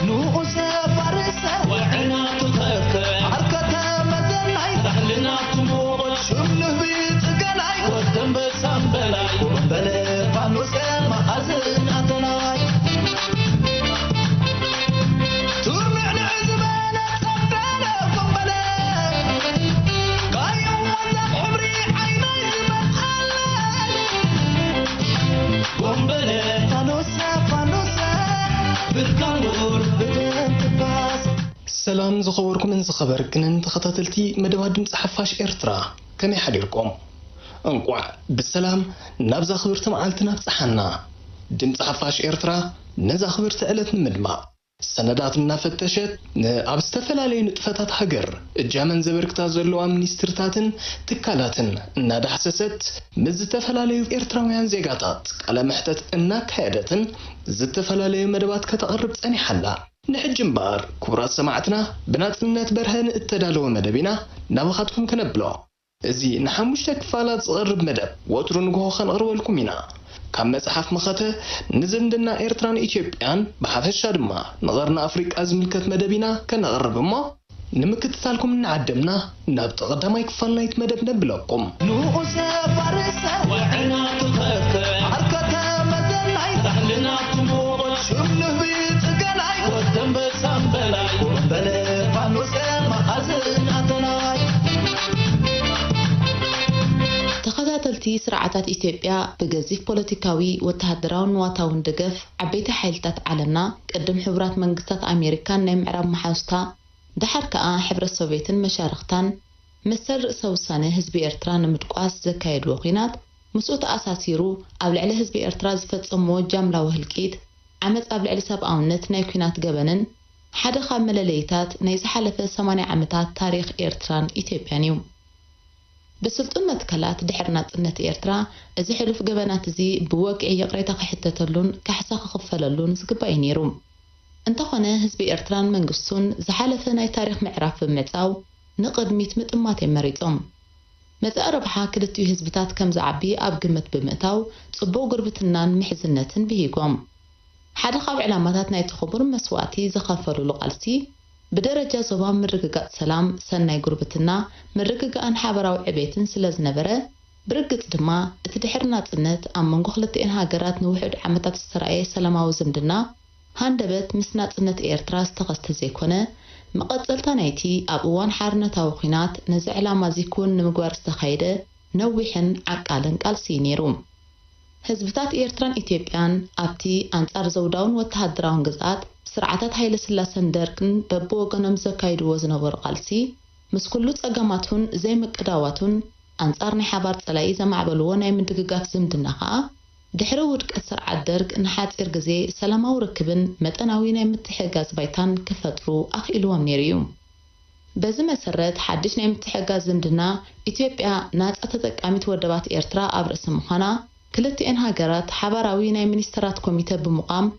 نوس فارسة وعنا تخكر عركة مزنعي زحلنا تموت شمله بيت قنعي ودن بسنبلاي بلا فانوس ما أزلنا تناي ترمعنا زمانة صبرنا قنبلا قايم وزق حمري عيني زمان قنبلا فانوسة بالكامور بدن تباس سلام زخبركم من زخبر كنن تخطاتلتي مدوات دمص حفاش إرترا كم يحديركم انقوع بالسلام نابزا خبرت معالتنا بصحنا دمص حفاش إرترا نزا خبرت ألت مدما سندات منافتشت أب استفلالي نطفتات حجر الجامن زبركتا زلوا منيسترتاتن تكالاتن نادا حسست مزتفلالي إرتراويان زيغاتات على محتت إناك هادتن زتفلالي مدوات كتقرب تاني حلا نحجم بار كبرات سماعتنا بنات منات برهن التدالو مدبينا نابخاتكم كنبلو ازي نحموشتك فالات صغرب مدب وطرو نقوه خنقروا لكمينا كم مصحف مخاته نزمدنا إيرتران إثيوبيان بحفشة دما نغرنا أفريقيا أزملكت مدبينا كنقرب ما نمكت ثالكم نعدمنا نبت قدما يكفلنا يتمدب نبلوكم نوس فارسة وعنا تخكر عركة مزنعي زحلنا تموت شمله بيت قنعي ودن بسنبلاي بلا فانوس ما أزلنا تناي تخطاتلتي سرعتات إثيوبيا بجزيف بوليتيكاوي وتهدراون واتاون دقف عبيت حيلتات عالمنا قدم حبرات منقستات أمريكان نيم عرب محاوستا دحر كأ حبر السوفيتين مشارختان مسر سوسانة حزب إرتران متقواس زكايد وخينات مسؤوت أساسيرو أبل على حزب إرترا زفتصمو جاملا وهلكيد عمد أبل على سبعونت نايكوينات قبنن حدا خاب ملاليتات نيز حلفة 8 عمتات تاريخ إرتران إثيوبيانيو بسلطن متكلات دحرنا طنت إرترا إذا حلف قبنات زي بوقع يقريتا خحتتلون كحساق خفللون زقباي نيروم انتخونا حزب إرتران منقصون زحالفة ناي تاريخ معراف بمتاو نقد 100 مطمات مريتهم متى ربحا كلتيو حزبتات كم زعبي أب قمت بمتاو صبو قربتنان محزنتن بهيقوم حدا خاب علاماتات ناي تخبر مسواتي زخفلو لقالسي بدرجة زوام مرققات سلام سناي قربتنا مرققان حابراو عبيتن سلاز نبرة برقت دما اتدحرنا تنت أمن قخلتي إنها قرات نوحد عمتات السرعية سلاماو زمدنا هاندبت مسنات تنت إيرتراس تغست زيكونا مقاتلتا نايتي أبوان حارنا تاوخينات نزع علامة زيكون نمقوار استخايدة نوحن عقالن قالسي نيروم حزبتات إيرتران إثيوبيان أبتي أنصار زوداون وتهدراون قزات سرعتات هايل سلاسن دركن ببوغنم زكايد وزنبر قالسي مسكلو تقاماتون زي مقداواتون أنصارني حبار تلاقي زمعبلو ناي من دقاقات زمدنها دحرو ودك السرعات درك نحات إرقزي سلاماو ركبن متناوي ناي متحقاز بايتان كفترو أخيلوام نيريوم بزي مسرت حدش ناي متحقاز زمدنا إثيوبيا ناس أتتقامت ودبات إرترا أبرس مخانا كلتي إنها قرات حباراوي ناي منسترات كوميته بمقام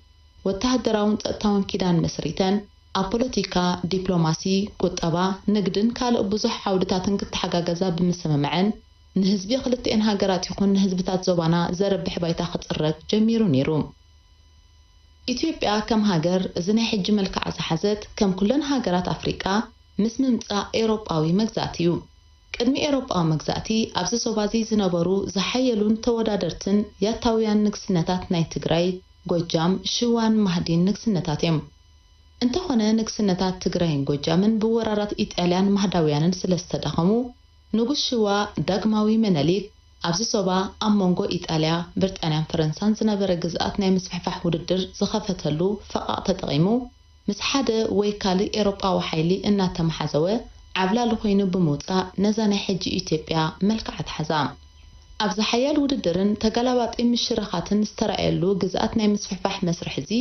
وتهدراون تأتاون كيدان مسريتان أبوليتيكا دبلوماسي قطبا نقدن كالو بزح حاودتاتن كتحقاقزا بمسممعن نهزبي خلتي إنها قرات يكون نهزبتات زوبانا زرب بحبايتا خطرق جميرو نيروم إثيوبيا كم هاجر زني حج ملكع زحزت كم كلن هاجرات أفريقيا مسممتا إيروباوي مجزاتيو قدمي إيروبا مجزاتي أبز سوبازي زنبرو زحيلون تودادرتن ياتاويان نقسنتات ناي تግራይ ጎጃም ሽዋን ማህዲን ንግስነታትም እንተሆነ ንግስነታት ትግራይን ጎጃምን በወራራት ኢጣሊያን ማህዳውያንን ስለስተዳኸሙ ንጉስ ሽዋ ዳግማዊ መነሊክ ኣብዚ ሶባ ኣሞንጎ ኢጣልያ ብሪጣንያን ፈረንሳን ዝነበረ ግዝኣት ናይ ምስፍሕፋሕ ውድድር ዝኸፈተሉ ፈቓቕ ተጠቒሙ ምስ ሓደ ወይ ካልእ ኤውሮጳዊ ሓይሊ እናተመሓዘወ ዓብላሊ ኮይኑ ብምውፃእ ነዛ ናይ ሕጂ ኢትዮጵያ መልክዓት ሓዛ ኣብዚ ሓያል ውድድርን ተገላባጢ ምሽራኻትን ዝተራእየሉ ግዝኣት ናይ ምስፍሕፋሕ መስርሕ እዚ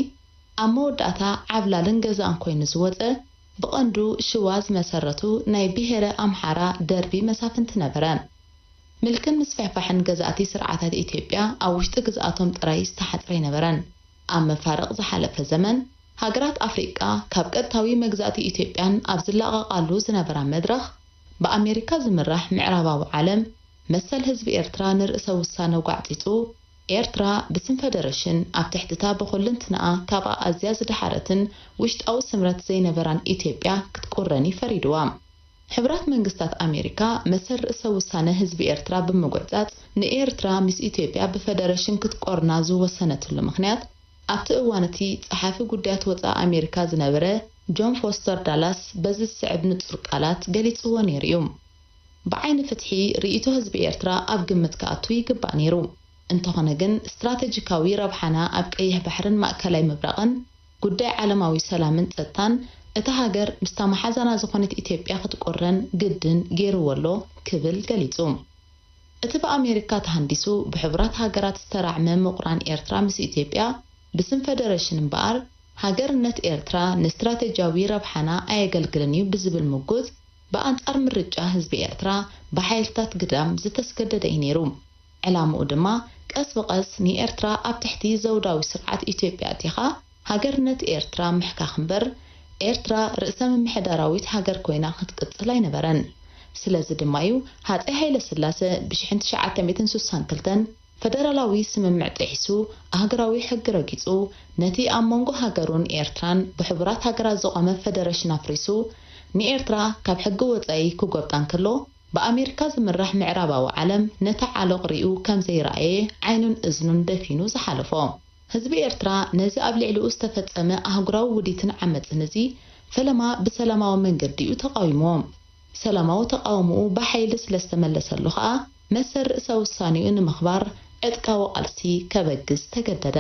ኣብ መወዳእታ ዓብላልን ገዛን ኮይኑ ዝወፀ ብቐንዱ ሽዋ ዝመሰረቱ ናይ ብሄረ ኣምሓራ ደርቢ መሳፍንቲ ነበረ ملكن مسفحفحن جزاتي سرعات إثيوبيا أو وشت جزاتهم تراي استحضر نبرن أما فارق زحلف الزمن هاجرات أفريقيا كابقت تاوي مجزاتي إثيوبيان أبزلاغ قالوز نبرن مدرخ بأمريكا زمرح معربا وعالم مثل حزب إرترا نرئس وسانة وقعتيتو ኤርትራ ብስም ፌደሬሽን ኣብ ትሕትታ ብኹልንትናኣ ካብ ኣዝያ ዝደሓረትን ውሽጣዊ ስምረት ዘይነበራን ኢትዮጵያ ክትቆረኒ ፈሪድዋ ሕብራት መንግስታት ኣሜሪካ መሰር ርእሰ ውሳነ ህዝቢ ኤርትራ ብምጉዕጻጽ ንኤርትራ ምስ ኢትዮጵያ ብፌደሬሽን ክትቆርና ዝወሰነትሉ ምኽንያት ኣብቲ እዋን እቲ ጸሓፊ ጉዳያት ወጻኢ ኣሜሪካ ዝነበረ ጆን ፎስተር ዳላስ በዚ ዝስዕብ ንጹር ቃላት ገሊጽዎ ነይሩ እዩ ብዓይኒ ፍትሒ ርእይቶ ህዝቢ ኤርትራ ኣብ ግምት ከኣቱ ይግባእ ነይሩ እንተኾነ ግን ስትራቴጂካዊ ረብሓና ኣብ ቀይሕ ባሕርን ማእከላይ ምብራቕን ጉዳይ ዓለማዊ ሰላምን ጸጥታን እታ ሃገር ምስታ መሓዛና ዝኾነት ኢትዮጵያ ክትቆረን ግድን ገይሩወሎ ክብል ገሊጹ እቲ በኣሜሪካ ተሃንዲሱ ብሕብራት ሃገራት ዝተራዕመ ምቁራን ኤርትራ ምስ ኢትዮጵያ ብስም ፌደሬሽን እምበኣር ሃገርነት ኤርትራ ንስትራቴጂያዊ ረብሓና ኣየገልግልን እዩ ብዝብል ምጉዝ በኣንጻር ምርጫ ህዝቢ ኤርትራ ብሓይልታት ግዳም ዝተስገደደ እዩ ነይሩ ዕላምኡ ድማ ቀስ በቐስ ንኤርትራ ኣብ ትሕቲ ዘውዳዊ ስርዓት ኢትዮጵያ እቲኻ ሃገርነት ኤርትራ ምሕካኽ እምበር ኤርትራ ርእሰ ምምሕዳራዊት ሃገር ኮይና ክትቅጽል ኣይነበረን ስለዚ ድማ እዩ ሃፀይ ሃይለ ስላሴ ብ1962 ፌደራላዊ ስምምዕ ጥሒሱ ሃገራዊ ሕጊ ረጊጹ ነቲ ኣብ መንጎ ሃገሩን ኤርትራን ብሕቡራት ሃገራት ዝቆመ ፌደሬሽን ኣፍሪሱ ንኤርትራ ካብ ሕጊ ወጻኢ ክጎብጣን ከሎ በኣሜሪካ ዝምራሕ ምዕራባዊ ዓለም ነታ ዓለቕ ሪኡ ከም ዘይረኣየ ዓይኑን እዝኑን ደፊኑ ዝሓለፎ ህዝቢ ኤርትራ ነዚ ኣብ ልዕሊኡ ዝተፈጸመ ኣህጉራዊ ውዲትን ዓመፅን እዚ ፈለማ ብሰላማዊ መንገዲ እዩ ተቃዊሞ ሰላማዊ ተቃውሞኡ ብሓይሊ ስለዝተመለሰሉ ከዓ መሰር ርእሰ ውሳኔኡ ንምኽባር ዕጥቃዊ ቃልሲ ከበግዝ ተገደደ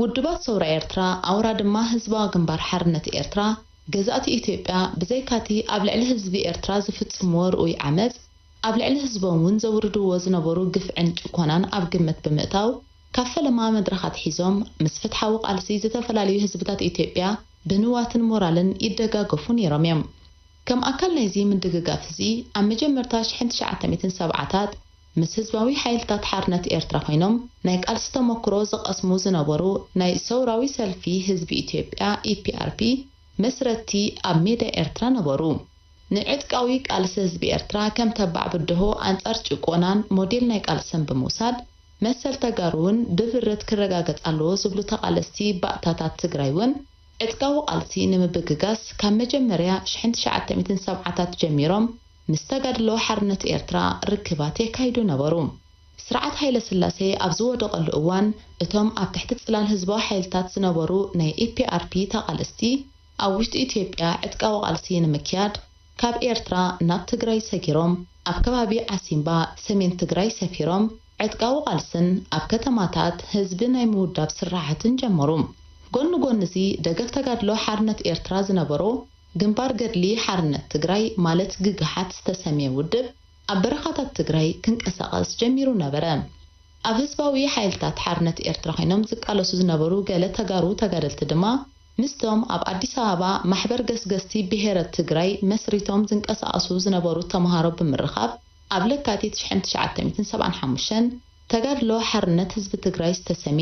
ውድባት ሰውራ ኤርትራ ኣውራ ድማ ህዝባዊ ግንባር ሓርነት ኤርትራ ገዛእቲ ኢትዮጵያ ብዘይካቲ ኣብ ልዕሊ ህዝቢ ኤርትራ ዝፍጽምዎ ርኡይ ዓመፅ ኣብ ልዕሊ ህዝቦም እውን ዘውርድዎ ዝነበሩ ግፍዕን ጭኮናን ኣብ ግምት ብምእታው ካብ ፈለማ መድረኻት ሒዞም ምስ ፍትሓዊ ቃልሲ ዝተፈላለዩ ህዝብታት ኢትዮጵያ ብንዋትን ሞራልን ይደጋገፉ ነይሮም እዮም ከም ኣካል ናይዚ ምድግጋፍ እዚ ኣብ መጀመርታ 1970ታት ምስ ህዝባዊ ሓይልታት ሓርነት ኤርትራ ኮይኖም ናይ ቃልሲ ተመክሮ ዝቐስሙ ዝነበሩ ናይ ሰውራዊ ሰልፊ ህዝቢ ኢትዮጵያ ኢፒአርፒ መስረቲ ኣብ ሜዳ ኤርትራ ነበሩ ንዕጥቃዊ ቃልሲ ህዝቢ ኤርትራ ከም ተባዕ ብድሆ አንጻር ጭቆናን ሞዴል ናይ ቃልስን ብምውሳድ መሰል ተጋሩን ብብረት ክረጋገጽ ኣለዎ ዝብሉ ተቃለስቲ ባእታታት ትግራይ እውን ዕጥቃዊ ቃልሲ ንምብግጋስ ካብ መጀመርያ 1970ታት ጀሚሮም ምስተጋድሎ ሓርነት ኤርትራ ርክባት የካይዱ ነበሩ ስርዓት ሃይለ ስላሴ ኣብ ዝወደቐሉ እዋን እቶም ኣብ ትሕቲ ጽላል ህዝባዊ ሓይልታት ዝነበሩ ናይ ኢፒአርፒ ተቃለስቲ ኣብ ውሽጢ ኢትዮጵያ ዕጥቃዊ ቃልሲ ንምክያድ ካብ ኤርትራ ናብ ትግራይ ሰጊሮም ኣብ ከባቢ ዓሲምባ ሰሜን ትግራይ ሰፊሮም ዕጥቃዊ ቃልስን ኣብ ከተማታት ህዝቢ ናይ ምውዳብ ስራሕትን ጀመሩ ጎን ጎን እዚ ደገፍ ተጋድሎ ሓርነት ኤርትራ ዝነበሩ ግንባር ገድሊ ሓርነት ትግራይ ማለት ግግሓት ዝተሰመየ ውድብ ኣብ በረኻታት ትግራይ ክንቀሳቐስ ጀሚሩ ነበረ ኣብ ህዝባዊ ሓይልታት ሓርነት ኤርትራ ኮይኖም ዝቃለሱ ዝነበሩ ገለ ተጋሩ ተጋደልቲ ድማ ምስቶም ኣብ አዲስ አበባ ማሕበር ገስገስቲ ብሄረ ትግራይ መስሪቶም ዝንቀሳቐሱ ዝነበሩ ተማሃሮ ብምርኻብ ኣብ ለካቲት 1975 ተጋድሎ ሓርነት ህዝቢ ትግራይ ዝተሰሚ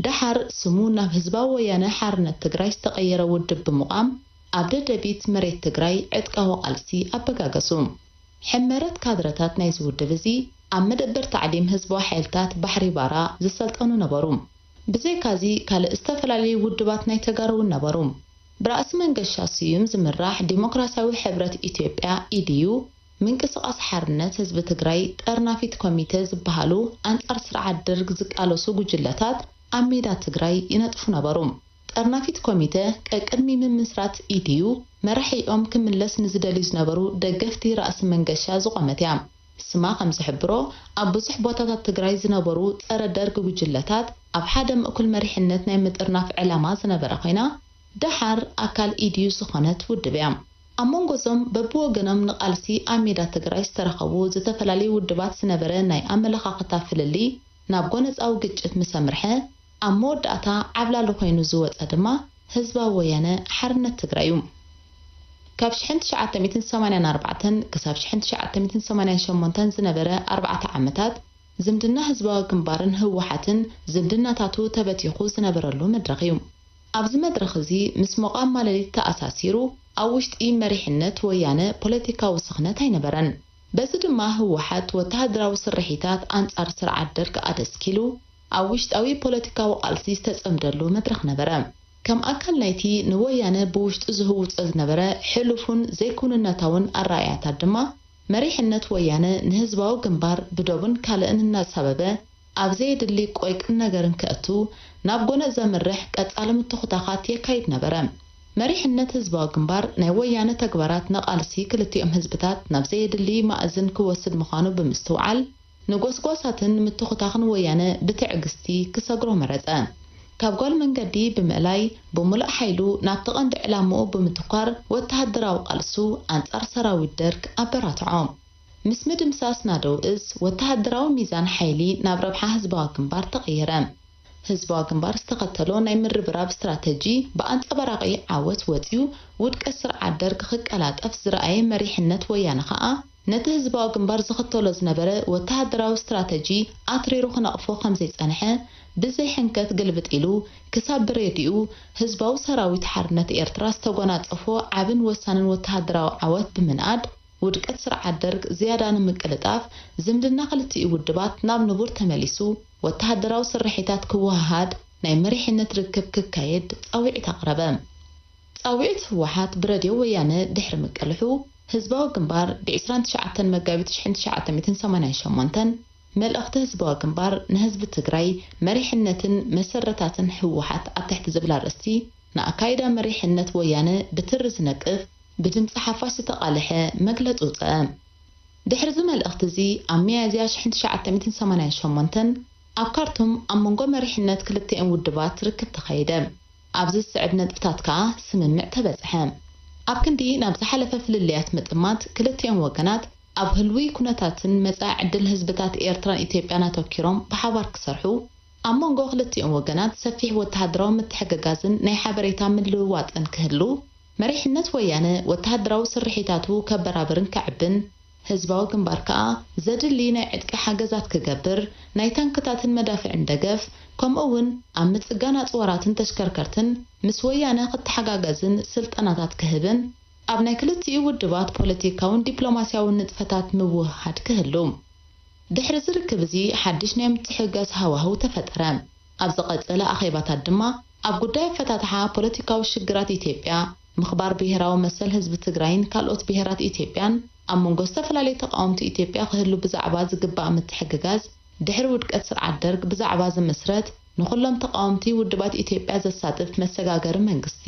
ድሓር ስሙ ናብ ህዝባዊ ወያነ ሓርነት ትግራይ ዝተቀየረ ውድብ ብምቋም ኣብ ደደቢት መሬት ትግራይ ዕጥቃዊ ቃልሲ ኣበጋገሱ ሕመረት ካድረታት ናይ ዝውድብ እዚ ኣብ መደበር ታዕሊም ህዝባዊ ሓይልታት ባሕሪ ባራ ዝሰልጠኑ ነበሩ ብዘይካዚ ካልእ ዝተፈላለዩ ውድባት ናይ ተጋሩ ነበሩ ብራእሲ መንገሻ ስዩም ዝምራሕ ዲሞክራሲያዊ ሕብረት ኢትዮጵያ ኢዲዩ ምንቅስቃስ ሓርነት ህዝቢ ትግራይ ጠርናፊት ኮሚቴ ዝበሃሉ አንጻር ስርዓት ደርግ ዝቃለሱ ጉጅለታት ኣብ ሜዳ ትግራይ ይነጥፉ ነበሩ ጠርናፊት ኮሚቴ ቀቅድሚ ምምስራት ኢዲዩ መራሒኦም ክምለስ ንዝደልዩ ዝነበሩ ደገፍቲ ራእሲ መንገሻ ዝቆመት እያ ስማ ከም ዝሕብሮ ኣብ ብዙሕ ቦታታት ትግራይ ዝነበሩ ጸረ ደርጊ ጉጅለታት ኣብ ሓደ ምእኩል መሪሕነት ናይ ምጥርናፍ ዕላማ ዝነበረ ኮይና ድሓር ኣካል ኢድዩ ዝኾነት ውድብ እያ። ኣብ መንጎዞም በብወገኖም ንቃልሲ ኣብ ሜዳ ትግራይ ዝተረኸቡ ዝተፈላለዩ ውድባት ዝነበረ ናይ ኣመለኻኽታ ፍልሊ ናብ ጎነፃዊ ግጭት ምስ ኣምርሐ ኣብ መወዳእታ ዓብላሊ ኮይኑ ዝወፀ ድማ ህዝባዊ ወያነ ሓርነት ትግራይ እዩ። ካብ 1984 ክሳብ 1988 ዝነበረ 4 ዓመታት ዝምድና ህዝባዊ ግንባርን ህወሓትን ዝምድናታቱ ተበቲኹ ዝነበረሉ መድረኽ እዩ። ኣብዚ መድረኽ እዚ ምስ መቋም ማለሊት ተኣሳሲሩ ኣብ ውሽጢ መሪሕነት ወያነ ፖለቲካዊ ስኽነት ኣይነበረን። በዚ ድማ ህወሓት ወተሃደራዊ ስርሒታት ኣንጻር ስርዓት ደርጊ ኣደስኪሉ ኣብ ውሽጣዊ ፖለቲካዊ ቃልሲ ዝተጸምደሉ መድረኽ ነበረ። ከም ኣካል ናይቲ ንወያነ ብውሽጡ ዝህውፆ ዝነበረ ሕሉፉን ዘይኩንነታውን ኣረኣያታት ድማ መሪሕነት ወያነ ንህዝባዊ ግንባር ብዶብን ካልእን እናሰበበ ኣብ ዘይድሊ ቆይቅን ነገርን ክእቱ ናብ ጎነ ዘምርሕ ቀጻሊ ምትኹታኻት የካይድ ነበረ። መሪሕነት ህዝባዊ ግንባር ናይ ወያነ ተግባራት ነቃልሲ ክልቲኦም ህዝብታት ናብ ዘይድሊ ማእዝን ክወስድ ምዃኑ ብምስትውዓል ንጎስጓሳትን ምትኹታኽን ወያነ ብትዕግስቲ ክሰግሮ መረፀ። ካብ ጓል መንገዲ ብምእላይ ብሙሉእ ሓይሉ ናብ ተቐንዲ ዕላምኡ ብምትኳር ወተሃደራዊ ቃልሱ ኣንጻር ሰራዊት ደርግ ኣበራትዖ። ምስ ምድምሳስ ናደው እዝ ወተሃደራዊ ሚዛን ሓይሊ ናብ ረብሓ ህዝባዊ ግንባር ተቐየረ። ህዝባዊ ግንባር ዝተኸተሎ ናይ ምርብራብ ስትራቴጂ ብኣንጸባራቒ ዓወት ወፂኡ ውድቀት ስርዓት ደርጊ ክቀላጠፍ ዝረኣየ መሪሕነት ወያነ ከዓ ነቲ ህዝባዊ ግንባር ዝኽተሎ ዝነበረ ወተሃደራዊ ስትራቴጂ ኣትሪሩ ክነቕፎ ከም ዘይጸንሐ ብዘይ ሕንከት ግልብጥ ኢሉ ክሳብ ብሬድኡ ህዝባዊ ሰራዊት ሓርነት ኤርትራ ዝተጎናጸፎ ዓብን ወሳንን ወተሃደራዊ ዓወት ብምንኣድ ውድቀት ስርዓት ደርግ ዝያዳ ንምቅልጣፍ ዝምድና ክልቲኡ ውድባት ናብ ንቡር ተመሊሱ ወተሃደራዊ ስርሒታት ክወሃሃድ ናይ መሪሕነት ርክብ ክካየድ ጻውዒት ኣቕረበ። ጻውዒት ህወሓት ብሬድዮ ወያነ ድሕሪ ምቅልሑ ህዝባዊ ግንባር ብ29 መጋቢት 1988 መልእኽቲ ህዝባዊ ግንባር ንህዝቢ ትግራይ መሪሕነትን መሰረታትን ህወሓት ኣብ ትሕቲ ዝብላ ርእስቲ ንኣካይዳ መሪሕነት ወያነ ብትሪ ዝነቅፍ ብድምፂ ሓፋሽ ዝተቃልሐ መግለፂ ውፅአ። ድሕሪ እዚ መልእኽቲ እዚ ኣብ ሚያዝያ 1988 ኣብ ካርቱም ኣብ መንጎ መሪሕነት ክልቲኦም ውድባት ርክብ ተኻይደ። ኣብዚ ዝስዕብ ነጥብታት ከዓ ስምምዕ ተበፅሐ። ኣብ ክንዲ ናብ ዝሓለፈ ፍልልያት ምጥማት ክልቲኦም ወገናት ኣብ ህልዊ ኩነታትን መጻኢ ዕድል ህዝብታት ኤርትራን ኢትዮጵያን ኣተኪሮም ብሓባር ክሰርሑ ኣብ መንጎ ክልቲኦም ወገናት ሰፊሕ ወተሃደራዊ ምትሕግጋዝን ናይ ሓበሬታ ምልውዋጥን ክህሉ መሪሕነት ወያነ ወተሃደራዊ ስርሒታቱ ከበራብርን ከዕብን ህዝባዊ ግንባር ከዓ ዘድሊ ናይ ዕጥቂ ሓገዛት ክገብር ናይ ታንክታትን መዳፍዕን ደገፍ ከምኡውን ኣብ ምጽጋን ኣጽዋራትን ተሽከርከርትን ምስ ወያነ ክትሓጋገዝን ስልጠናታት ክህብን ኣብ ናይ ክልቲኡ ውድባት ፖለቲካውን ዲፕሎማስያውን ንጥፈታት ምውህሃድ ክህሉ ድሕሪ ዝርክብ እዚ ሓድሽ ናይ ምትሕግጋዝ ሃዋህው ተፈጠረ። ኣብ ዝቐጸለ ኣኼባታት ድማ ኣብ ጉዳይ ኣፈታትሓ ፖለቲካዊ ሽግራት ኢትዮጵያ ምኽባር ብሄራዊ መሰል ህዝቢ ትግራይን ካልኦት ብሄራት ኢትዮጵያን ኣብ መንጎ ዝተፈላለዩ ተቃወምቲ ኢትዮጵያ ክህሉ ብዛዕባ ዝግባእ ምትሕግጋዝ ድሕሪ ውድቀት ስርዓት ደርግ ብዛዕባ ዝምስረት ንኹሎም ተቃወምቲ ውድባት ኢትዮጵያ ዘሳትፍ መሰጋገሪ መንግስቲ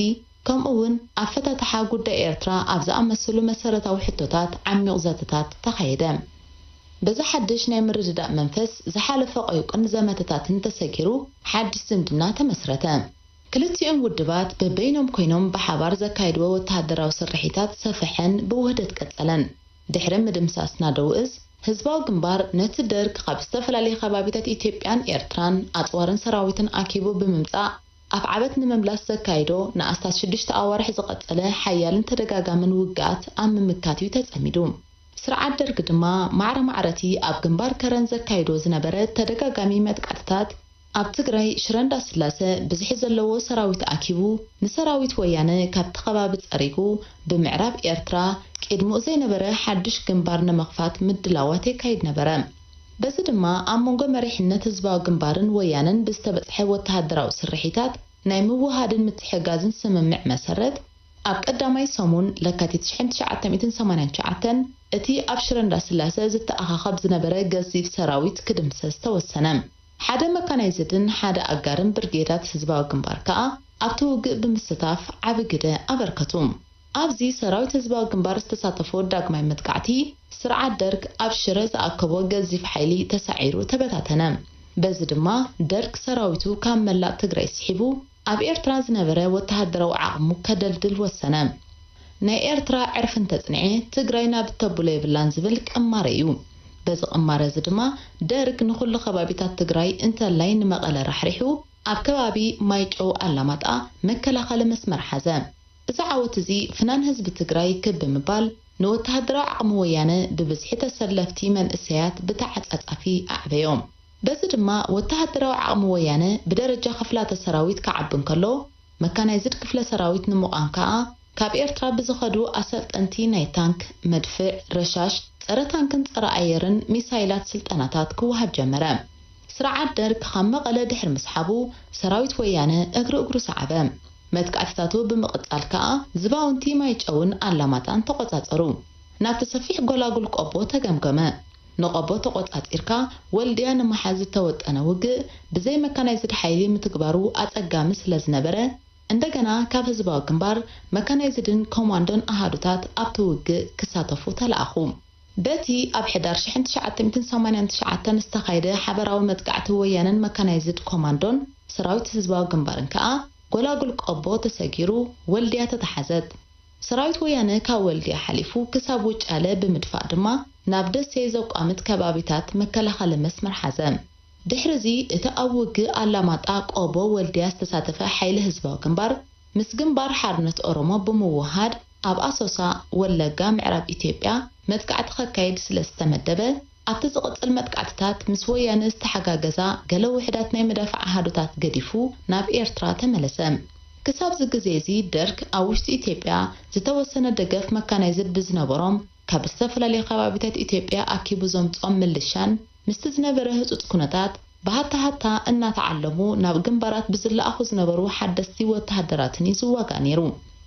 ከምኡውን ኣፈታትሓ ጉዳይ ኤርትራ ኣብ ዝኣመሰሉ መሰረታዊ ሕቶታት ዓሚቕ ዘተታት ተኻየደ። በዚ ሓድሽ ናይ ምርድዳእ መንፈስ ዝሓለፈ ቆይቁን ዘመተታትን ተሰጊሩ ሓድሽ ዝምድና ተመስረተ። ክልቲኦም ውድባት በበይኖም ኮይኖም ብሓባር ዘካይድዎ ወተሃደራዊ ስርሒታት ሰፍሐን ብውህደት ቀጸለን። ድሕሪ ምድምሳስ ናደው እዝ ህዝባዊ ግንባር ነቲ ደርግ ካብ ዝተፈላለዩ ከባቢታት ኢትዮጵያን ኤርትራን ኣጽዋርን ሰራዊትን ኣኪቡ ብምምጻእ ኣብ ዓበት ንምምላስ ዘካይዶ ንኣስታት 6 ኣዋርሕ ዝቐጸለ ሓያልን ተደጋጋምን ውግኣት ኣብ ምምካት እዩ ተጸሚዱ። ስርዓት ደርግ ድማ ማዕረ ማዕረቲ ኣብ ግንባር ከረን ዘካይዶ ዝነበረ ተደጋጋሚ መጥቃዕትታት ኣብ ትግራይ ሽረንዳ ስላሰ ብዝሒ ዘለዎ ሰራዊት ኣኪቡ ንሰራዊት ወያነ ካብቲ ከባቢ ጸሪጉ ብምዕራብ ኤርትራ ቅድሚኡ ዘይነበረ ሓድሽ ግንባር ንምኽፋት ምድላዋት የካይድ ነበረ። በዚ ድማ ኣብ መንጎ መሪሕነት ህዝባዊ ግንባርን ወያነን ብዝተበፅሐ ወተሃደራዊ ስርሒታት ናይ ምውሃድን ምትሕጋዝን ስምምዕ መሰረት ኣብ ቀዳማይ ሰሙን ለካቲት 1989 እቲ ኣብ ሽረንዳ ስላሰ ዝተኣኻኸብ ዝነበረ ገዚፍ ሰራዊት ክድምሰስ ተወሰነ። ሓደ መካናይዝድን ሓደ ኣጋርን ብርጌዳት ህዝባዊ ግንባር ከዓ ኣብቲ ውግእ ብምስታፍ ዓቢ ግደ ኣበርከቱ። ኣብዚ ሰራዊት ህዝባዊ ግንባር ዝተሳተፈ ዳግማይ መጥቃዕቲ ስርዓት ደርግ ኣብ ሽረ ዝኣከቦ ገዚፍ ሓይሊ ተሳዒሩ ተበታተነ። በዚ ድማ ደርግ ሰራዊቱ ካብ መላእ ትግራይ ስሒቡ ኣብ ኤርትራ ዝነበረ ወተሃደራዊ ዓቕሙ ከደልድል ወሰነ። ናይ ኤርትራ ዕርፍን ተጽንዐ ትግራይ ናብ ተቡለ ይብላን ዝብል ቅማረ እዩ። በዚ ቅማረ እዚ ድማ ደርግ ንኹሉ ከባቢታት ትግራይ እንተላይ ንመቐለ ራሕሪሑ ኣብ ከባቢ ማይጨው ኣላማጣ መከላኸሊ መስመር ሓዘ። እዚ ዓወት እዚ ፍናን ህዝቢ ትግራይ ክብ ብምባል ንወተሃደራዊ ዓቕሚ ወያነ ብብዝሒ ተሰለፍቲ መንእሰያት ብተዓጻጻፊ ኣዕበዮም። በዚ ድማ ወተሃደራዊ ዓቕሚ ወያነ ብደረጃ ክፍላተ ሰራዊት ከዓብን ከሎ መካናይዝድ ክፍለ ሰራዊት ንምዃን ከዓ ካብ ኤርትራ ብዝኸዱ ኣሰልጠንቲ ናይ ታንክ፣ መድፍዕ፣ ረሻሽ፣ ጸረ ታንክን ጸረ ኣየርን ሚሳይላት ስልጠናታት ክወሃብ ጀመረ። ስርዓት ደርግ ካብ መቐለ ድሕሪ ምስሓቡ ሰራዊት ወያነ እግሪ ሰዓበ። መጥቃዕትታቱ ብምቕጻል ከዓ ዝባውንቲ ማይጨውን ኣላማጣን ተቆጻጸሩ። ናብቲ ሰፊሕ ጎላጉል ቆቦ ተገምገመ። ንቆቦ ተቆጻጺርካ ወልድያ ንመሓዝ ተወጠነ ውግእ ብዘይ መካናይዝድ ሓይሊ ምትግባሩ ኣጸጋሚ ስለ ዝነበረ እንደገና ካብ ህዝባዊ ግንባር መካናይዝድን ኮማንዶን ኣሃዱታት ኣብቲ ውግእ ክሳተፉ ተለኣኹ። በቲ ኣብ ሕዳር 1989 ዝተኻየደ ሓበራዊ መጥቃዕቲ ወያነን መካናይዝድ ኮማንዶን ሰራዊት ህዝባዊ ግንባርን ከዓ ጎላጉል ቆቦ ተሰጊሩ ወልድያ ተተሓዘት። ሰራዊት ወያነ ካብ ወልድያ ሓሊፉ ክሳብ ውጫለ ብምድፋእ ድማ ናብ ደሴ ዘቋምት ከባቢታት መከላኸሊ መስመር ሓዘ። ድሕሪዚ እቲ ኣብ ውግእ ኣላማጣ ቆቦ ወልድያ ዝተሳተፈ ሓይሊ ህዝባዊ ግንባር ምስ ግንባር ሓርነት ኦሮሞ ብምውሃድ ኣብ ኣሶሳ ወለጋ ምዕራብ ኢትዮጵያ መጥቃዕቲ ከካይድ ስለ ዝተመደበ ኣብቲ ዝቕጽል መጥቃዕትታት ምስ ወያነ ዝተሓጋገዛ ገለ ውሕዳት ናይ መዳፍዕ ኣሃዱታት ገዲፉ ናብ ኤርትራ ተመለሰ። ክሳብ ዝግዜ እዚ ደርግ ኣብ ውሽጢ ኢትዮጵያ ዝተወሰነ ደገፍ መካናይዝድ ብዝነበሮም ካብ ዝተፈላለዩ ከባቢታት ኢትዮጵያ ኣኪቡ ዘምጾም ምልሻን ምስቲ ዝነበረ ህጹጽ ኩነታት ብሃታ እናተዓለሙ ናብ ግንባራት ብዝለኣኹ ዝነበሩ ሓደስቲ ወተሃደራትን ይዝዋጋእ ነይሩ።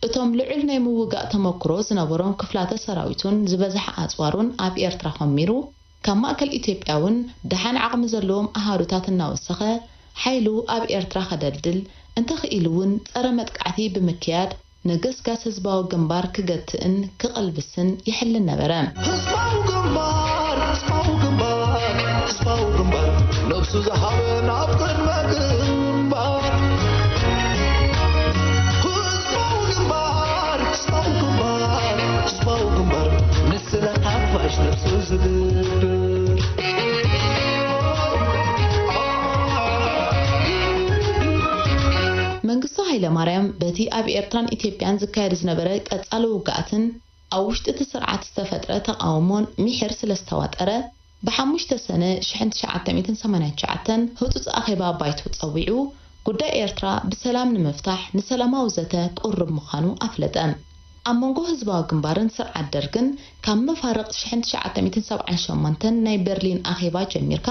እቶም ልዑል ናይ ምውጋእ ተመክሮ ዝነበሮም ክፍላተ ሰራዊቱን ዝበዝሐ ኣጽዋሩን ኣብ ኤርትራ ኸሚሩ ካብ ማእከል ኢትዮጵያውን ደሓን ዓቕሚ ዘለዎም ኣሃዱታት እናወሰኸ ሓይሉ ኣብ ኤርትራ ኸደልድል እንተኽኢሉውን ጸረ መጥቃዕቲ ብምክያድ ንገስጋስ ህዝባዊ ግንባር ክገትእን ክቐልብስን ይሕልን ነበረ። ህዝባዊ ግንባር ነብሱ ዝሃበን ኣብ ቅድመ ግንባር ህዝባዊ ግንባር ንስለ ሓፋሽ ነብሱ ዝግብር መንግስቱ ኃይለማርያም በቲ ኣብ ኤርትራን ኢትዮጵያን ዝካየድ ዝነበረ ቀጻሊ ውግኣትን ኣብ ውሽጢ እቲ ስርዓት ዝተፈጥረ ተቃውሞን ሚሕር ስለ ዝተዋጠረ ብ5 ሰነ 1989 ህጹጽ ኣኼባ ባይቶ ጸዊዑ ጉዳይ ኤርትራ ብሰላም ንምፍታሕ ንሰላማዊ ዘተ ቁርብ ምዃኑ ኣፍለጠ። ኣብ መንጎ ህዝባዊ ግንባርን ስርዓት ደርግን ካብ መፋረቕ 1978 ናይ በርሊን ኣኼባ ጀሚርካ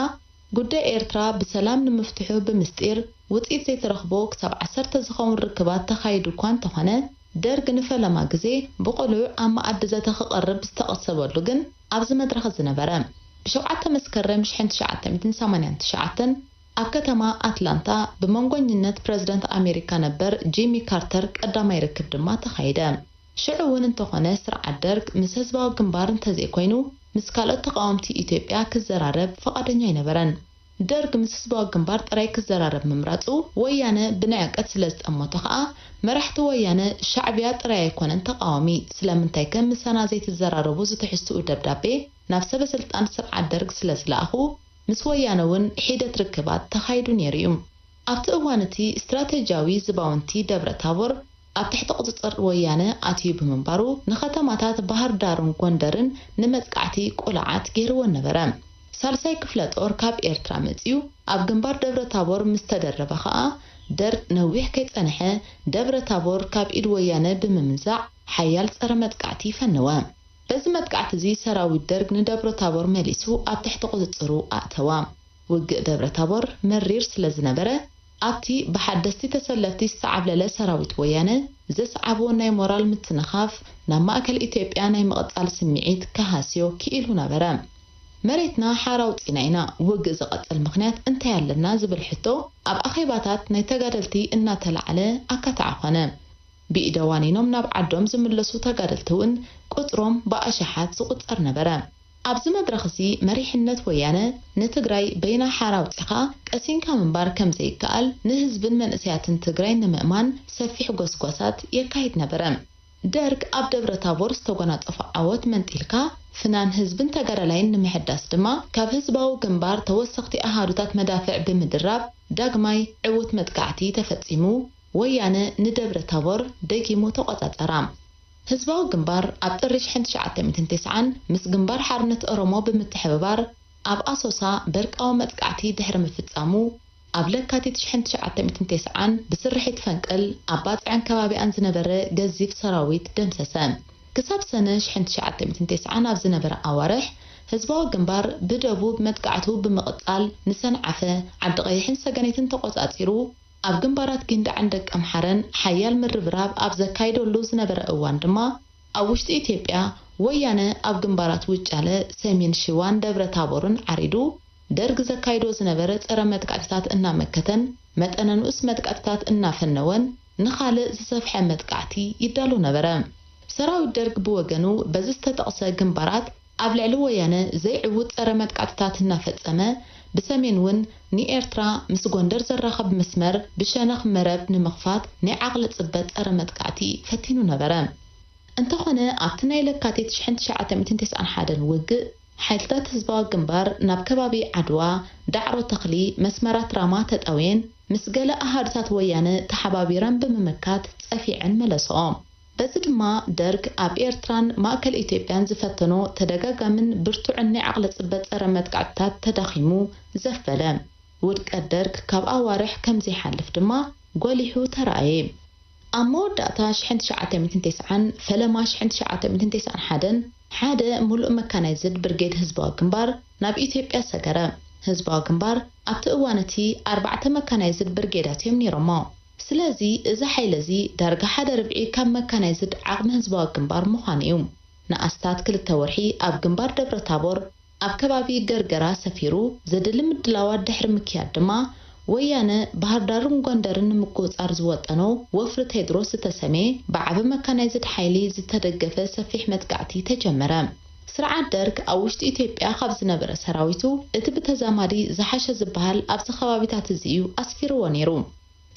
ጉዳይ ኤርትራ ብሰላም ንምፍትሑ ብምስጢር ውጽኢት ዘይተረኽቦ ክሳብ 10 ዝኸውን ርክባት ተኻይዱ እኳ እንተኾነ ደርግ ንፈለማ ግዜ ብቆልዑ ኣብ መኣዲ ዘተ ክቐርብ ዝተቐሰበሉ ግን ኣብዚ መድረኽ ዝነበረ ብ7 መስከረም 1989 ኣብ ከተማ ኣትላንታ ብመንጎኝነት ፕሬዝደንት ኣሜሪካ ነበር ጂሚ ካርተር ቀዳማይ ርክብ ድማ ተኻይደ። ሽዑ እውን እንተኾነ ስርዓት ደርግ ምስ ህዝባዊ ግንባር እንተዘይኮይኑ ምስ ካልኦት ተቃወምቲ ኢትዮጵያ ክዘራረብ ፈቃደኛ ኣይነበረን። ደርግ ምስ ህዝባዊ ግንባር ጥራይ ክዘራረብ ምምራጹ ወያነ ብናያቀት ስለ ዝጠመቶ ከዓ መራሕቲ ወያነ ሻዕብያ ጥራይ ኣይኮነን ተቃዋሚ ስለምንታይ ከም ምሳና ዘይትዘራረቡ ዝተሕዝትኡ ደብዳቤ ናብ ሰበስልጣን ስርዓት ደርግ ስለ ዝለኣኹ ምስ ወያነ እውን ሒደት ርክባት ተኻይዱ ነይሩ እዩ። ኣብቲ እዋን እቲ ስትራቴጂያዊ ዝባውንቲ ደብረ ታቦር ኣብ ትሕቲ ቁጽጽር ወያነ ኣትዩ ብምንባሩ ንኸተማታት ባህር ዳርን ጎንደርን ንመጥቃዕቲ ቁልዓት ገይርዎን ነበረ። ሳልሳይ ክፍለ ጦር ካብ ኤርትራ መጽዩ ኣብ ግንባር ደብረ ታቦር ምስ ተደረበ ከዓ ደርግ ነዊሕ ከይጸንሐ ደብረ ታቦር ካብ ኢድ ወያነ ብምምዛዕ ሓያል ጸረ መጥቃዕቲ ፈነወ። በዚ መጥቃዕቲ እዚ ሰራዊት ደርግ ንደብረ ታቦር መሊሱ ኣብ ትሕቲ ቁጽጽሩ ኣእተዋ። ውግእ ደብረ ታቦር መሪር ስለ ዝነበረ ኣብቲ ብሓደስቲ ተሰለፍቲ ዝተዓብለለ ሰራዊት ወያነ ዘስዓቦ ናይ ሞራል ምትንኻፍ ናብ ማእከል ኢትዮጵያ ናይ ምቕጻል ስምዒት ከሃስዮ ክኢሉ ነበረ። መሬትና ሓራውፂና ኢና ውግእ ዝቐጽል ምኽንያት እንታይ ኣለና ዝብል ሕቶ ኣብ ኣኼባታት ናይ ተጋደልቲ እናተላዕለ ኣካታዕ ኾነ። بإدوانينهم ناب عدوم زملسو تقادلتون قطرهم بأشحات سقطر نبرا أبز مدرخزي مريحنة ويانا نتقراي بين حاراوت إخا كأسين كامنبار كمزي كأل نهزب من أسياتن تقراي نمأمان سفيح قوسقوسات يكايد نبرا درك أب دبر تابور استوغنات أفعوات من تلك فنان هزبن تقرالين نمحداس دما كاب هزباو جنبار توسقتي أهارتات مدافع بمدراب داقماي عوت مدقعتي تفتيمو ويانا ندبر تابور داقيمو توقتات أرام هزباو جنبار أب ترش حنت شعاتي متنتسعان مس جنبار حارنة أرمو بمتحببار أب أسوسا برك أو مدقعتي دحرم فتسامو أب لكاتي تشحنت شعاتي متنتسعان بسرحي تفنقل أبات عن كبابي أنزنبر جزيف سراويت دمسسام كساب سنة شحنت شعاتي متنتسعان أب زنبر أوارح هزباو جنبار بدبوب مدقعتو بمقطال نسان عفا عبد غيحن سجنيتن تقوت أطيرو أب جنبارات جند عندك أمحرن حيال من ربراب أب زكايدو اللوز نبر أوان دما أوشت إثيوبيا ويانا أب جنبارات وجالة سمين شوان دبر تابورن عريدو درج زكايدو زنبرت أرى مدقعتات إنا مكتن متأنا نقص مدقعتات إنا فنون نخالق زسفح مدقعتي يدالو نبرام سراو الدرج بوجنو بزست تقصى جنبارات قبل علو ويانا زي عود أرى مدقعتات إنا فتسما بسمين ون ني إرترا مس غوندر زراخب مسمر بشانخ مرب نمخفات ني عقل صبت أرى مدقعتي فتينو نبرام انت خنا أبتنا لكاتي تشحنت شعاتة متنتس عن حدا وقع حيلتات هزباو جنبار ناب كبابي عدوا دعرو تقلي مسمرات رامات أوين مسجلة أهارتات ويانا تحبابيران بممكات تسافي عن ملسوم بزد ما درك أب إيرتران ماكل إثيوبيان زفتنو تدقاقا من برتو عني عقل صبت أرمت قعدتات تداخيمو زفلام ودك الدرك كاب أوارح كمزي حالف دما قوليحو ترأيب أمو داتا شحنت شعاتة متنتسعان فلما شحنت شعاتة متنتسعان حدا ملؤ مكانيزد برجيد هزباو جنبار ناب إثيوبيا سجرة هزباو جنبار أبت أوانتي 4 مكانيزد برجيداتهم نيرماو سلازي إذا حيلزي درجة حدا ربعي كم مكانيزد عقم هزباو جنبار مخانيوم نأستات كل التورحي أب جنبار دبر تابور أب كبابي جرجرا سفيرو زدلم الدلاوات دحر مكياد دما ويانا بهردارن غوندرن مقوص أرز وطنو وفرت هيدروس تسمي بعب مكانيزد حيلي زتدقفه سفيح مدقعتي تجمرا سرعة درك أوشت إثيوبيا خبز نبر سراويتو اتبتزامادي زحش زبهال أبز خوابيتات زيو أسفيرو ونيرو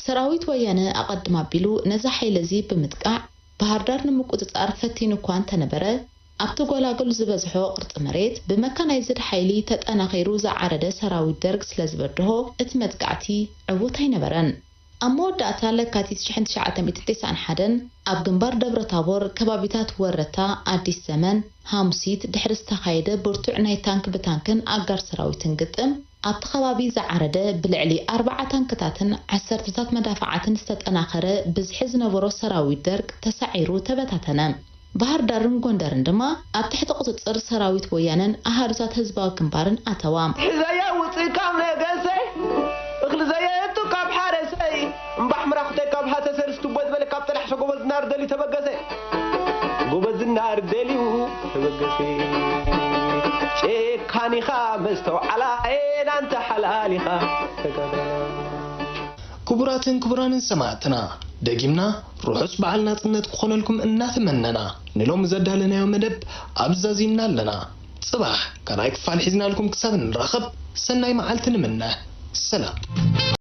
سراويت ويانا أقدم بيلو نزا حيلزي بمدقع بهردارن مقوص أرفتينو كوان تنبره أبتو غلاغل زبزحو قرط مريت بمكانيزد حيلي تتأنا خيرو زعارده سراوي درك سلازبردهو اتمدقعتي عوتاي نبرن أمو داتا لكاتي تشحنت شعاتة متتسعن حدن أب جنبار دبر تابور كبابيتات ورتا عدي السمن هامسيت دحرس تخايده برتوع ناي تانك بتانكن أقار سراوي تنقطم أبت خبابي زعارده بالعلي 4 تانكتاتن 10 مدافعاتن استتأنا خره بزحز نبرو سراوي درك تسعيرو تبتاتنم بهردارن غوندرن دما أب تحت قصصر سراويت ويانن أهارزات هزباو كمبارن أتوام زيا وصي كام نغسي اخل زيا انتو كاب حارسي مبح مراختي كاب حاسه سرستو بود بل كاب طلع شغوبز نار دلي تبغسي غوبز نار دلي تبغسي شيخاني خامستو على عين انت حلالي خا كبراتن كبرانن سمعتنا دقيمنا روحس بعلنا تنت كخونلكم اناتمننا نلوم زدالنا يوم مدب ابزازينا لنا صباح كرايك فالحزنا لكم كساب نراخب سناي معالتن منه السلام